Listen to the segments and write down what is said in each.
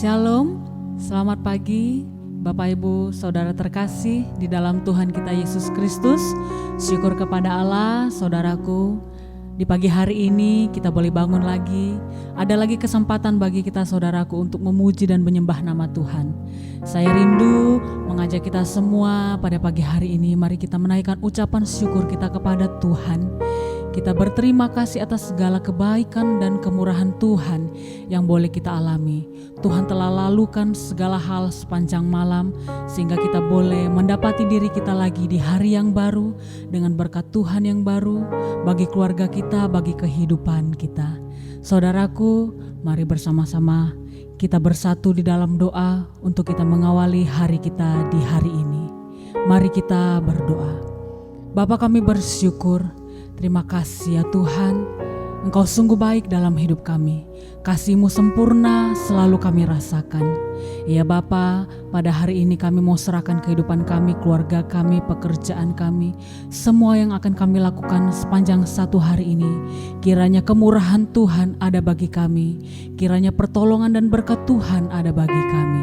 Shalom, selamat pagi Bapak Ibu Saudara terkasih di dalam Tuhan kita Yesus Kristus. Syukur kepada Allah, saudaraku. Di pagi hari ini kita boleh bangun lagi. Ada lagi kesempatan bagi kita saudaraku untuk memuji dan menyembah nama Tuhan. Saya rindu mengajak kita semua pada pagi hari ini. Mari kita menaikkan ucapan syukur kita kepada Tuhan. Kita berterima kasih atas segala kebaikan dan kemurahan Tuhan yang boleh kita alami. Tuhan telah lalukan segala hal sepanjang malam sehingga kita boleh mendapati diri kita lagi di hari yang baru dengan berkat Tuhan yang baru bagi keluarga kita, bagi kehidupan kita. Saudaraku, mari bersama-sama kita bersatu di dalam doa untuk kita mengawali hari kita di hari ini. Mari kita berdoa. Bapa, kami bersyukur. Terima kasih ya Tuhan, Engkau sungguh baik dalam hidup kami. Kasih-Mu sempurna selalu kami rasakan. Ya Bapa, pada hari ini kami mau serahkan kehidupan kami, keluarga kami, pekerjaan kami, semua yang akan kami lakukan sepanjang satu hari ini. Kiranya kemurahan Tuhan ada bagi kami, kiranya pertolongan dan berkat Tuhan ada bagi kami.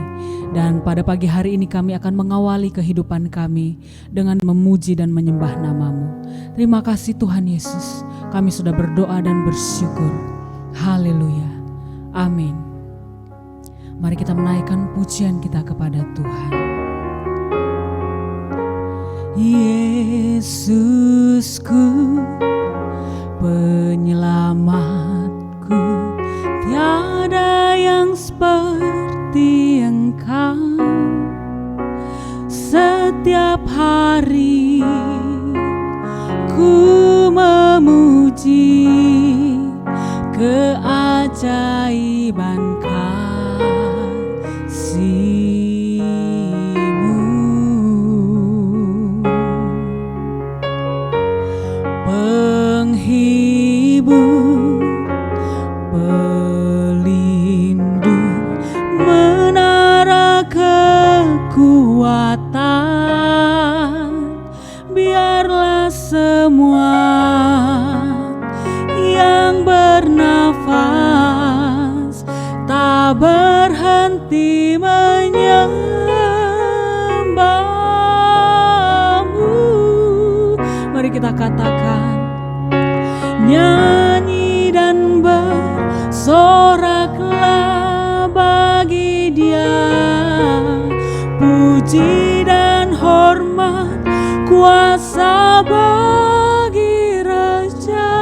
Dan pada pagi hari ini kami akan mengawali kehidupan kami dengan memuji dan menyembah nama-Mu. Terima kasih Tuhan Yesus, kami sudah berdoa dan bersyukur. Haleluya. Amin. Mari kita menaikkan pujian kita kepada Tuhan. Yesusku, penyelamatku, tiada yang seperti Engkau. Setiap hari ku memuji keajaiban kasih-Mu. Penghibur, pelindung, menara kekuatan, biarlah semua yang bernafas tak berhenti menyembah-Mu. Mari kita katakan, nyanyi dan bersoraklah bagi Dia, puji dan hormat kuasa bagi Raja.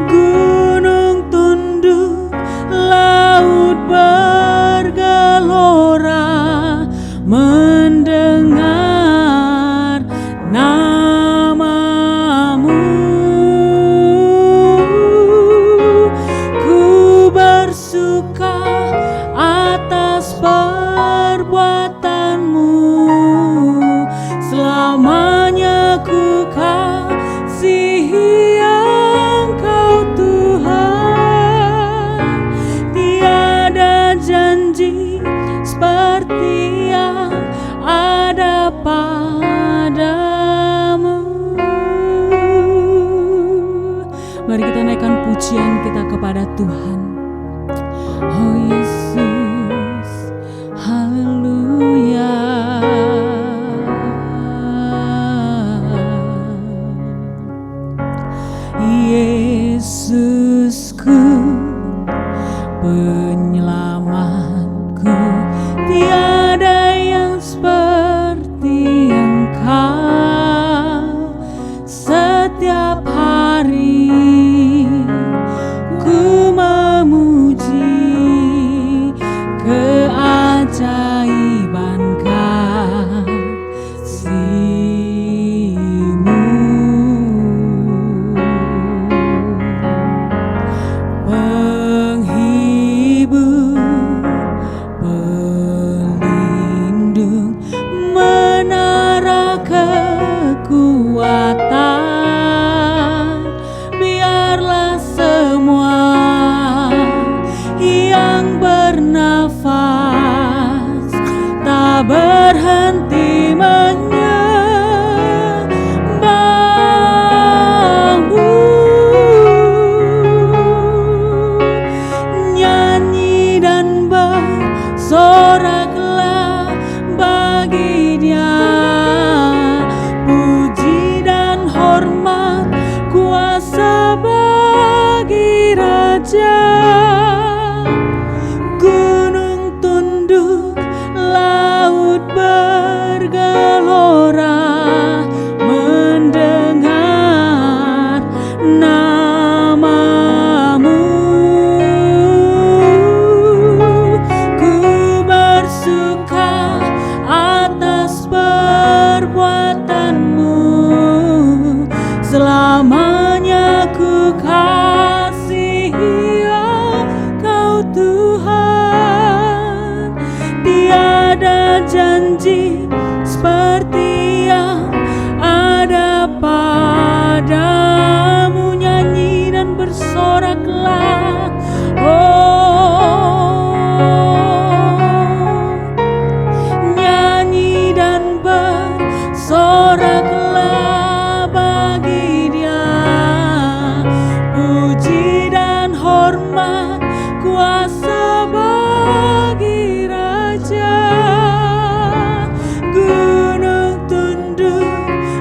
Gunung tunduk, laut bergelora mendengar nama-Mu. Ku bersuka atas perbuatan-Mu, selamanya ku kasihi Engkau Tuhan. Tiada janji seperti yang ada padamu. Mari kita naikkan pujian kita kepada Tuhan. Oh Yesus, haleluya. Yesusku, penyelamatku, tiada yang seperti Engkau. Setiap hari ku memuji keajaiban kasih-Mu. Penghibur, pelindung, menara kekuatan, biarlah semua yang bernafas tak berhenti menyembah-Mu. Nyanyi dan raja. Gunung tunduk, laut bergelora mendengar namamu. Ku bersuka atas perbuatanmu, selamanya ku kasihi Engkau Tuhan. Tiada janji seperti yang ada padamu. Nyanyi dan bersoraklah, nyanyi dan bersoraklah bagi Dia. Puji dan hormat, kuasa bagi Raja. Gunung tunduk,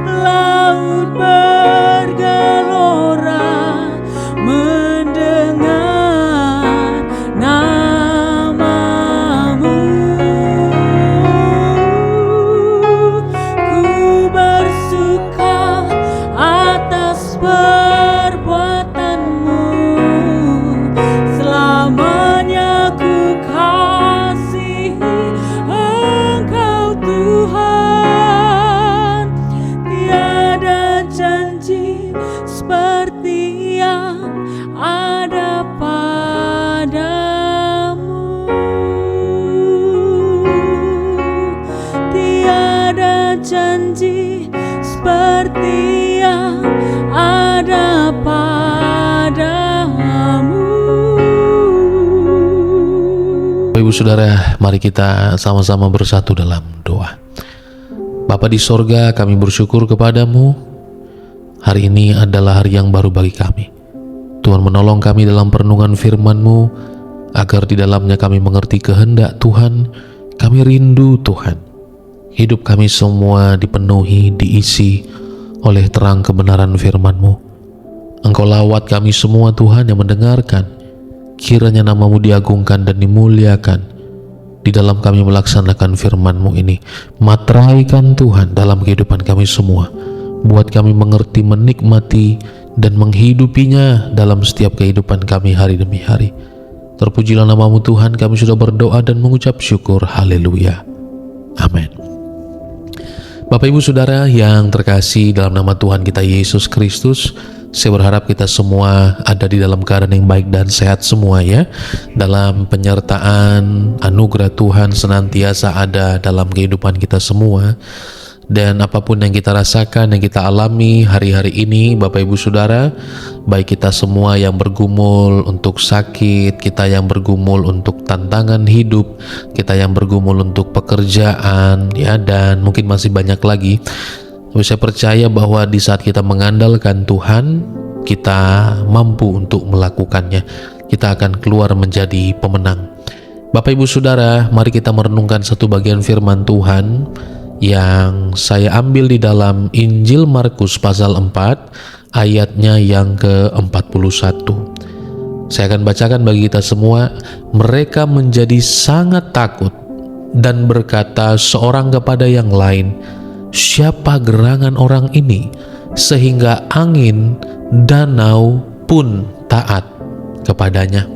laut bergelora mendengar namamu. Ku bersuka atas perbuatanmu, selamanya ku kasihi Engkau Tuhan. Tiada janji seperti yang ada padamu. Tiada janji seperti yang ada padamu. Ibu saudara, mari kita sama-sama bersatu dalam doa. Bapa di sorga, kami bersyukur kepadamu. Hari ini adalah hari yang baru bagi kami. Tuhan menolong kami dalam perenungan firman-Mu, agar di dalamnya kami mengerti kehendak Tuhan. Kami rindu Tuhan, hidup kami semua dipenuhi, diisi oleh terang kebenaran firman-Mu. Engkau lawat kami semua Tuhan yang mendengarkan. Kiranya namamu diagungkan dan dimuliakan di dalam kami melaksanakan firman-Mu ini. Materaikan Tuhan dalam kehidupan kami semua. Buat kami mengerti, menikmati, dan menghidupinya dalam setiap kehidupan kami hari demi hari. Terpujilah namamu Tuhan, kami sudah berdoa dan mengucap syukur. Haleluya. Amin. Bapak Ibu Saudara yang terkasih dalam nama Tuhan kita Yesus Kristus, saya berharap kita semua ada di dalam keadaan yang baik dan sehat semua ya. Dalam penyertaan anugerah Tuhan senantiasa ada dalam kehidupan kita semua. Dan apapun yang kita rasakan, yang kita alami hari-hari ini, Bapak Ibu Saudara, baik kita semua yang bergumul untuk sakit, kita yang bergumul untuk tantangan hidup, kita yang bergumul untuk pekerjaan, ya, dan mungkin masih banyak lagi. Saya percaya bahwa di saat kita mengandalkan Tuhan, kita mampu untuk melakukannya. Kita akan keluar menjadi pemenang. Bapak Ibu Saudara, mari kita merenungkan satu bagian firman Tuhan yang saya ambil di dalam Injil Markus pasal 4 ayatnya yang ke-41. Saya akan bacakan bagi kita semua. Mereka menjadi sangat takut dan berkata seorang kepada yang lain, "Siapa gerangan orang ini sehingga angin, danau pun taat kepadanya?"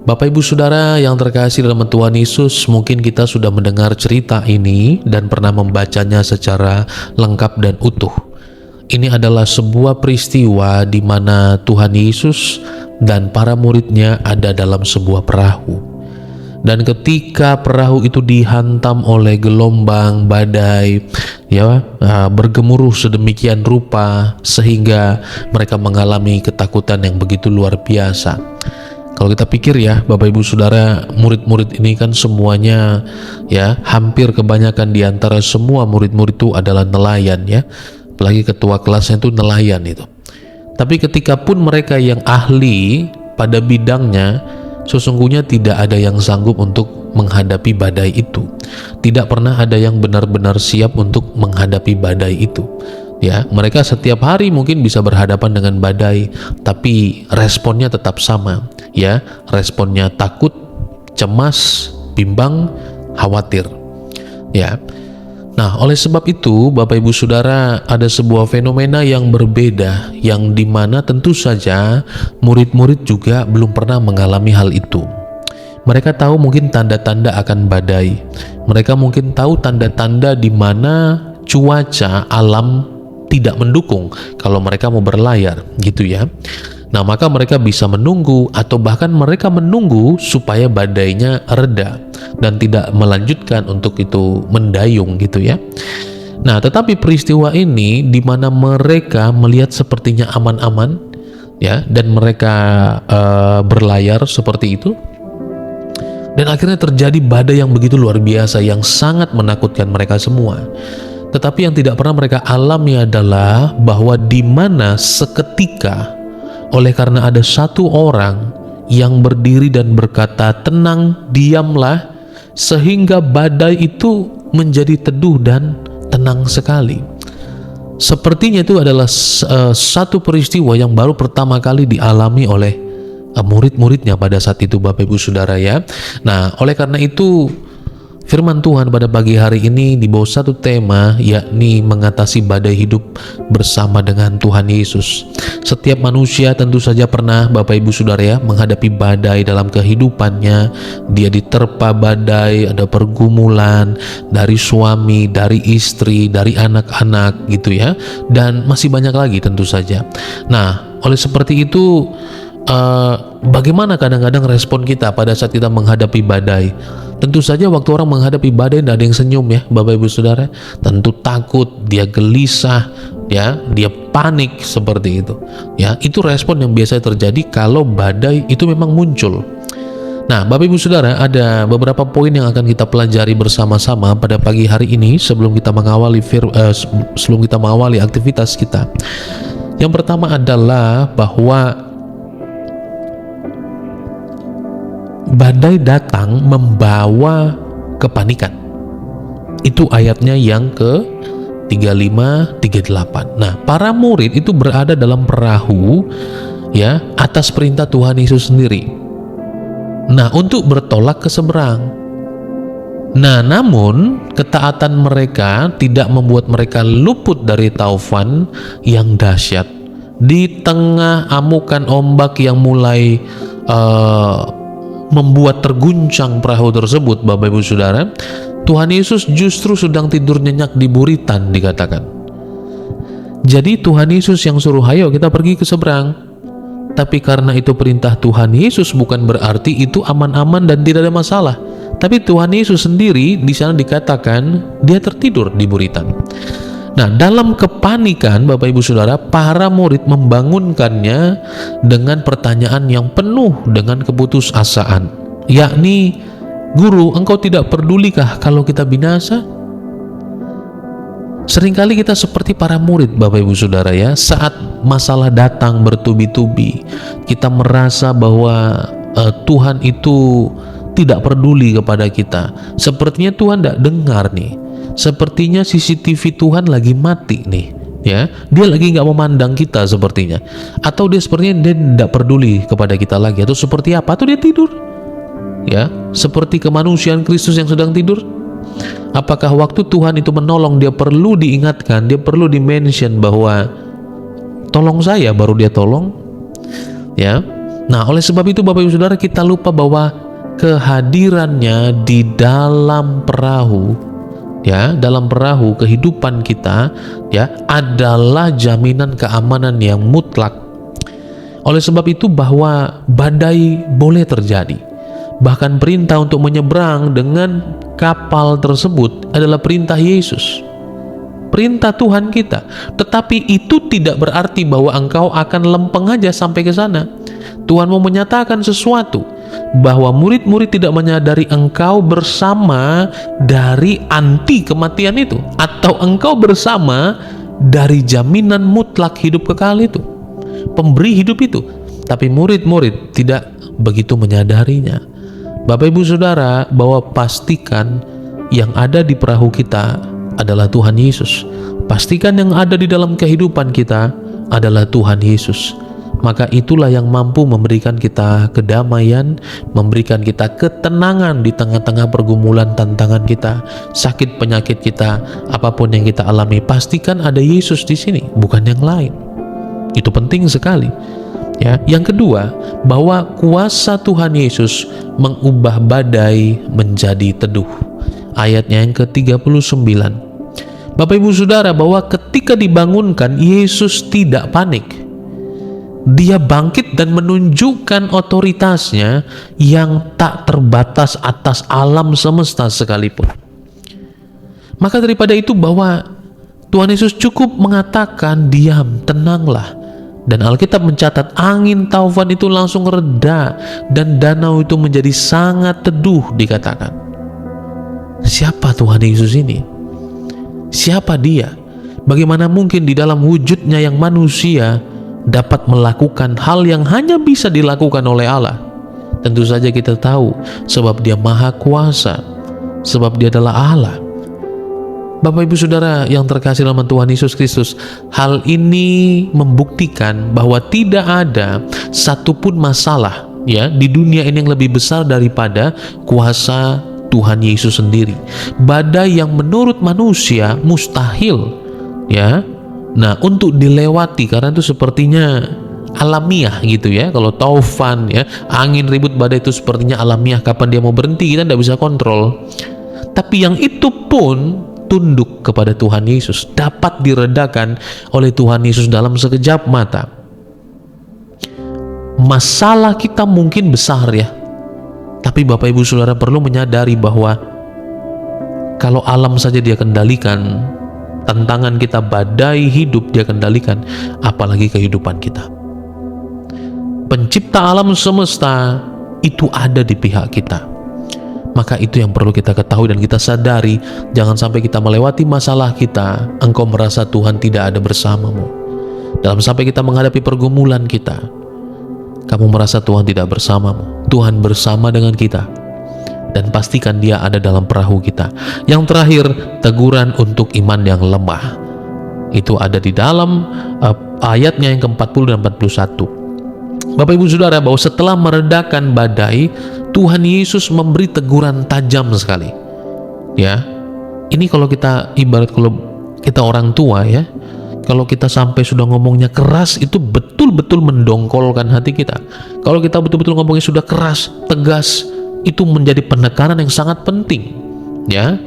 Bapak Ibu Saudara yang terkasih dalam Tuhan Yesus, mungkin kita sudah mendengar cerita ini dan pernah membacanya secara lengkap dan utuh. Ini adalah sebuah peristiwa di mana Tuhan Yesus dan para muridnya ada dalam sebuah perahu. Dan ketika perahu itu dihantam oleh gelombang badai, ya, bergemuruh sedemikian rupa sehingga mereka mengalami ketakutan yang begitu luar biasa. Kalau kita pikir ya, Bapak Ibu Saudara, murid-murid ini kan semuanya, ya, hampir kebanyakan di antara semua murid-murid itu adalah nelayan, ya. Apalagi ketua kelasnya itu nelayan itu. Tapi ketika pun mereka yang ahli pada bidangnya, sesungguhnya tidak ada yang sanggup untuk menghadapi badai itu. Tidak pernah ada yang benar-benar siap untuk menghadapi badai itu. Ya, mereka setiap hari mungkin bisa berhadapan dengan badai, tapi responnya tetap sama. Ya, responnya takut, cemas, bimbang, khawatir. Ya. Nah, oleh sebab itu, Bapak Ibu Saudara, ada sebuah fenomena yang berbeda, yang dimana tentu saja murid-murid juga belum pernah mengalami hal itu. Mereka tahu mungkin tanda-tanda akan badai. Mereka mungkin tahu tanda-tanda di mana cuaca alam tidak mendukung kalau mereka mau berlayar, gitu ya. Nah, maka mereka bisa menunggu atau bahkan mereka menunggu supaya badainya reda dan tidak melanjutkan untuk itu mendayung, gitu ya. Nah, tetapi peristiwa ini di mana mereka melihat sepertinya aman-aman, ya, dan mereka berlayar seperti itu. Dan akhirnya terjadi badai yang begitu luar biasa yang sangat menakutkan mereka semua. Tetapi yang tidak pernah mereka alami adalah bahwa di mana seketika oleh karena ada satu orang yang berdiri dan berkata, "Tenang, diamlah," sehingga badai itu menjadi teduh dan tenang sekali. Sepertinya itu adalah satu peristiwa yang baru pertama kali dialami oleh murid-muridnya pada saat itu, Bapak Ibu Saudara ya. Nah, oleh karena itu firman Tuhan pada pagi hari ini di bawah satu tema, yakni mengatasi badai hidup bersama dengan Tuhan Yesus. Setiap manusia tentu saja pernah, Bapak Ibu Saudara ya, menghadapi badai dalam kehidupannya. Dia diterpa badai, ada pergumulan dari suami, dari istri, dari anak-anak, gitu ya. Dan masih banyak lagi tentu saja. Nah, oleh seperti itu, bagaimana kadang-kadang respon kita pada saat kita menghadapi badai? Tentu saja waktu orang menghadapi badai tidak ada yang senyum ya, Bapak Ibu Saudara. Tentu takut, dia gelisah, ya, dia panik seperti itu. Ya, itu respon yang biasa terjadi kalau badai itu memang muncul. Nah, Bapak Ibu Saudara, ada beberapa poin yang akan kita pelajari bersama-sama pada pagi hari ini sebelum kita mengawali aktivitas kita. Yang pertama adalah bahwa badai datang membawa kepanikan. Itu ayatnya yang ke 35, 38. Nah, para murid itu berada dalam perahu ya, atas perintah Tuhan Yesus sendiri. Nah, untuk bertolak ke seberang. Nah, namun ketaatan mereka tidak membuat mereka luput dari taufan yang dahsyat. Di tengah amukan ombak yang mulai membuat terguncang perahu tersebut, Bapak Ibu Saudara, Tuhan Yesus justru sedang tidur nyenyak di buritan, dikatakan. Jadi Tuhan Yesus yang suruh, "Ayo kita pergi ke seberang." Tapi karena itu perintah Tuhan Yesus, bukan berarti itu aman-aman dan tidak ada masalah. Tapi Tuhan Yesus sendiri di sana dikatakan dia tertidur di buritan. Nah, dalam kepanikan, Bapak Ibu Saudara, para murid membangunkannya dengan pertanyaan yang penuh dengan keputusasaan, yakni, "Guru, engkau tidak pedulikah kalau kita binasa?" Seringkali kita seperti para murid, Bapak Ibu Saudara ya, saat masalah datang bertubi-tubi, kita merasa bahwa Tuhan itu tidak peduli kepada kita. Sepertinya Tuhan tidak dengar nih. Sepertinya CCTV Tuhan lagi mati nih, ya. Dia lagi nggak memandang kita sepertinya, atau dia sepertinya dia tidak peduli kepada kita lagi, atau seperti apa? Atau dia tidur, ya, seperti kemanusiaan Kristus yang sedang tidur. Apakah waktu Tuhan itu menolong, dia perlu diingatkan, dia perlu dimention bahwa tolong saya, baru dia tolong, ya. Nah, oleh sebab itu Bapak Ibu Saudara, kita lupa bahwa kehadirannya di dalam perahu, ya, dalam perahu kehidupan kita, ya, adalah jaminan keamanan yang mutlak. Oleh sebab itu bahwa badai boleh terjadi. Bahkan perintah untuk menyeberang dengan kapal tersebut adalah perintah Yesus, perintah Tuhan kita. Tetapi itu tidak berarti bahwa engkau akan lempeng aja sampai ke sana. Tuhan mau menyatakan sesuatu, bahwa murid-murid tidak menyadari engkau bersama dari anti kematian itu, atau engkau bersama dari jaminan mutlak hidup kekal itu, pemberi hidup itu. Tapi murid-murid tidak begitu menyadarinya. Bapak Ibu Saudara, bahwa pastikan yang ada di perahu kita adalah Tuhan Yesus. Pastikan yang ada di dalam kehidupan kita adalah Tuhan Yesus. Maka itulah yang mampu memberikan kita kedamaian, memberikan kita ketenangan di tengah-tengah pergumulan tantangan kita, sakit penyakit kita, apapun yang kita alami. Pastikan ada Yesus di sini, bukan yang lain. Itu penting sekali. Ya, yang kedua, bahwa kuasa Tuhan Yesus mengubah badai menjadi teduh. Ayatnya yang ke-39. Bapak Ibu Saudara, bahwa ketika dibangunkan, Yesus tidak panik. Dia bangkit dan menunjukkan otoritasnya yang tak terbatas atas alam semesta sekalipun. Maka daripada itu, bahwa Tuhan Yesus cukup mengatakan, diam, tenanglah. Dan Alkitab mencatat angin taufan itu langsung reda dan danau itu menjadi sangat teduh dikatakan. Siapa Tuhan Yesus ini? Siapa dia? Bagaimana mungkin di dalam wujudnya yang manusia dapat melakukan hal yang hanya bisa dilakukan oleh Allah? Tentu saja kita tahu, sebab dia maha kuasa, sebab dia adalah Allah. Bapak Ibu Saudara yang terkasih dalam Tuhan Yesus Kristus, hal ini membuktikan bahwa tidak ada satupun masalah ya di dunia ini yang lebih besar daripada kuasa Tuhan Yesus sendiri. Badai yang menurut manusia mustahil ya, nah untuk dilewati karena itu sepertinya alamiah gitu ya. Kalau taufan ya, angin ribut badai itu sepertinya alamiah, kapan dia mau berhenti kita tidak bisa kontrol. Tapi yang itu pun tunduk kepada Tuhan Yesus, dapat diredakan oleh Tuhan Yesus dalam sekejap mata. Masalah kita mungkin besar ya, tapi Bapak Ibu Saudara perlu menyadari bahwa kalau alam saja dia kendalikan, tantangan kita, badai hidup dia kendalikan, apalagi kehidupan kita. Pencipta alam semesta itu ada di pihak kita. Maka itu yang perlu kita ketahui dan kita sadari. Jangan sampai kita melewati masalah kita, engkau merasa Tuhan tidak ada bersamamu. Dalam sampai kita menghadapi pergumulan kita, kamu merasa Tuhan tidak bersamamu. Tuhan bersama dengan kita. Dan pastikan dia ada dalam perahu kita. Yang terakhir, teguran untuk iman yang lemah. Itu ada di dalam ayatnya yang ke-40 dan 41. Bapak Ibu Saudara, bahwa setelah meredakan badai, Tuhan Yesus memberi teguran tajam sekali. Ya, ini kalau kita ibarat kalau kita orang tua ya, kalau kita sampai sudah ngomongnya keras, itu betul-betul mendongkolkan hati kita. Kalau kita betul-betul ngomongnya sudah keras, tegas, itu menjadi penekanan yang sangat penting. Ya,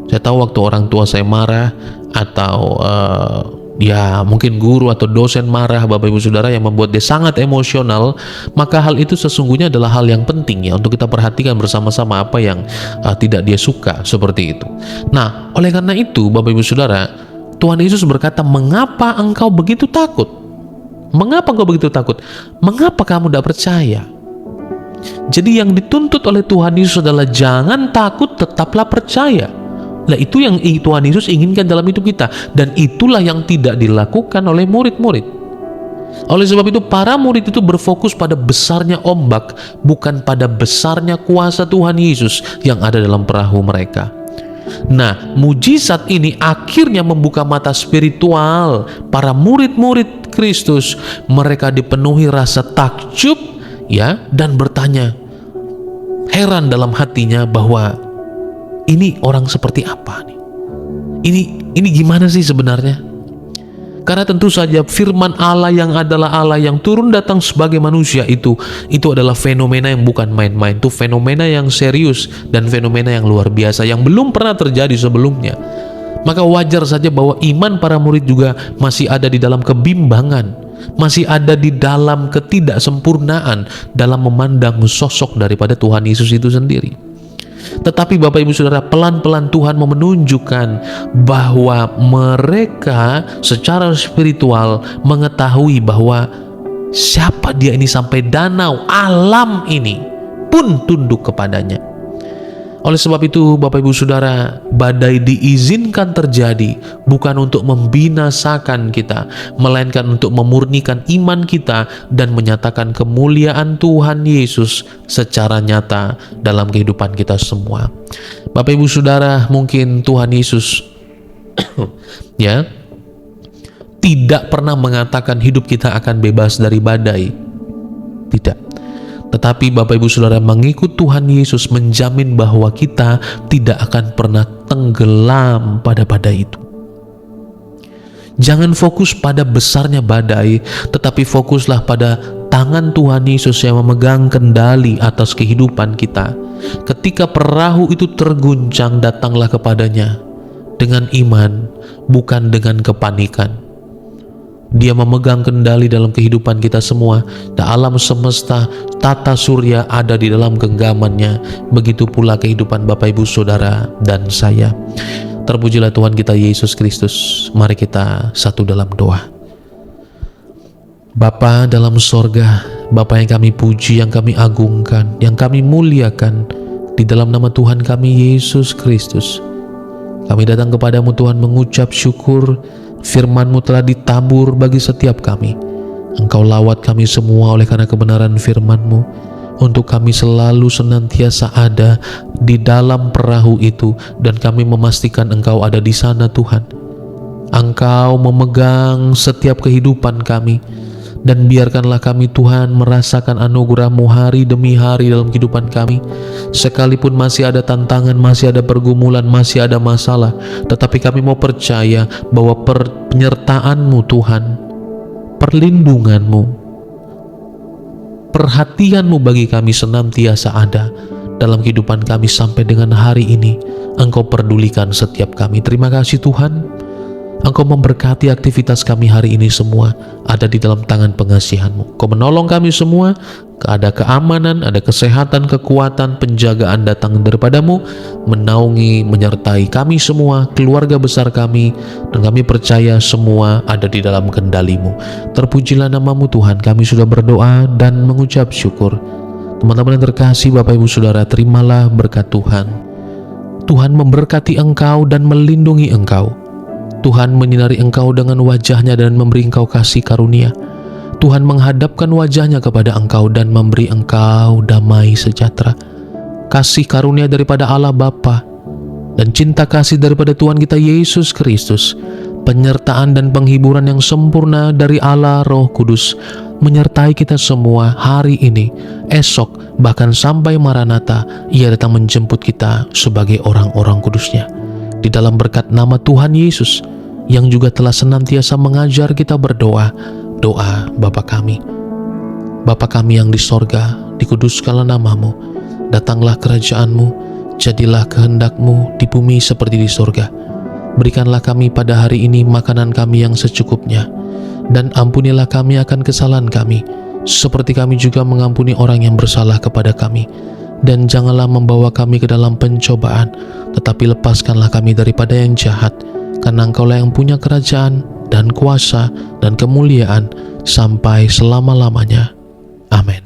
saya tahu waktu orang tua saya marah atau ya mungkin guru atau dosen marah, Bapak Ibu Saudara, yang membuat dia sangat emosional, maka hal itu sesungguhnya adalah hal yang penting ya untuk kita perhatikan bersama-sama apa yang tidak dia suka, seperti itu. Nah, oleh karena itu Bapak Ibu Saudara, Tuhan Yesus berkata, mengapa engkau begitu takut? Mengapa engkau begitu takut? Mengapa kamu tidak percaya? Jadi yang dituntut oleh Tuhan Yesus adalah jangan takut, tetaplah percaya. Nah, itu yang Tuhan Yesus inginkan dalam hidup kita, dan itulah yang tidak dilakukan oleh murid-murid. Oleh sebab itu para murid itu berfokus pada besarnya ombak, bukan pada besarnya kuasa Tuhan Yesus yang ada dalam perahu mereka. Nah, mujizat ini akhirnya membuka mata spiritual para murid-murid Kristus. Mereka dipenuhi rasa takjub ya, dan bertanya, heran dalam hatinya bahwa ini orang seperti apa nih? Ini gimana sih sebenarnya? Karena tentu saja firman Allah yang adalah Allah yang turun datang sebagai manusia itu adalah fenomena yang bukan main-main. Itu fenomena yang serius dan fenomena yang luar biasa yang belum pernah terjadi sebelumnya. Maka wajar saja bahwa iman para murid juga masih ada di dalam kebimbangan, masih ada di dalam ketidaksempurnaan dalam memandang sosok daripada Tuhan Yesus itu sendiri. Tetapi Bapak Ibu Saudara, pelan-pelan Tuhan mau menunjukkan bahwa mereka secara spiritual mengetahui bahwa siapa dia ini sampai danau alam ini pun tunduk kepadanya. Oleh sebab itu Bapak Ibu Saudara, badai diizinkan terjadi bukan untuk membinasakan kita, melainkan untuk memurnikan iman kita dan menyatakan kemuliaan Tuhan Yesus secara nyata dalam kehidupan kita semua. Bapak Ibu Saudara, mungkin Tuhan Yesus ya tidak pernah mengatakan hidup kita akan bebas dari badai. Tidak. Tetapi Bapak Ibu Saudara, mengikut Tuhan Yesus menjamin bahwa kita tidak akan pernah tenggelam pada badai itu. Jangan fokus pada besarnya badai, tetapi fokuslah pada tangan Tuhan Yesus yang memegang kendali atas kehidupan kita. Ketika perahu itu terguncang, datanglah kepadanya dengan iman, bukan dengan kepanikan. Dia memegang kendali dalam kehidupan kita semua. Alam semesta, tata surya ada di dalam genggamannya. Begitu pula kehidupan Bapak Ibu Saudara dan saya. Terpujilah Tuhan kita Yesus Kristus. Mari kita satu dalam doa. Bapa dalam sorga, Bapa yang kami puji, yang kami agungkan, yang kami muliakan, di dalam nama Tuhan kami Yesus Kristus, kami datang kepadamu Tuhan mengucap syukur. Firman-Mu telah ditabur bagi setiap kami. Engkau lawat kami semua oleh karena kebenaran firman-Mu, untuk kami selalu senantiasa ada di dalam perahu itu, dan kami memastikan Engkau ada di sana Tuhan. Engkau memegang setiap kehidupan kami, dan biarkanlah kami Tuhan merasakan anugerah-Mu hari demi hari dalam kehidupan kami. Sekalipun masih ada tantangan, masih ada pergumulan, masih ada masalah, tetapi kami mau percaya bahwa penyertaan-Mu Tuhan, perlindungan-Mu, perhatian-Mu bagi kami senantiasa ada dalam kehidupan kami sampai dengan hari ini. Engkau pedulikan setiap kami. Terima kasih Tuhan. Engkau memberkati aktivitas kami hari ini semua ada di dalam tangan pengasihan-Mu. Kau menolong kami semua, ada keamanan, ada kesehatan, kekuatan, penjagaan datang daripada-Mu, menaungi, menyertai kami semua, keluarga besar kami, dan kami percaya semua ada di dalam kendali-Mu. Terpujilah nama-Mu Tuhan, kami sudah berdoa dan mengucap syukur. Teman-teman yang terkasih, Bapak Ibu Saudara, terimalah berkat Tuhan. Tuhan memberkati engkau dan melindungi engkau. Tuhan menyinari engkau dengan wajah-Nya dan memberi engkau kasih karunia. Tuhan menghadapkan wajah-Nya kepada engkau dan memberi engkau damai sejahtera. Kasih karunia daripada Allah Bapa dan cinta kasih daripada Tuhan kita Yesus Kristus, penyertaan dan penghiburan yang sempurna dari Allah Roh Kudus menyertai kita semua hari ini, esok, bahkan sampai Maranatha Ia datang menjemput kita sebagai orang-orang kudus-Nya. Di dalam berkat nama Tuhan Yesus yang juga telah senantiasa mengajar kita berdoa, doa Bapa kami. Bapa kami yang di sorga, dikuduskanlah nama-Mu, datanglah kerajaan-Mu, jadilah kehendak-Mu di bumi seperti di sorga. Berikanlah kami pada hari ini makanan kami yang secukupnya, dan ampunilah kami akan kesalahan kami, seperti kami juga mengampuni orang yang bersalah kepada kami. Dan janganlah membawa kami ke dalam pencobaan, tetapi lepaskanlah kami daripada yang jahat, karena Engkaulah yang punya kerajaan dan kuasa dan kemuliaan sampai selama-lamanya. Amin.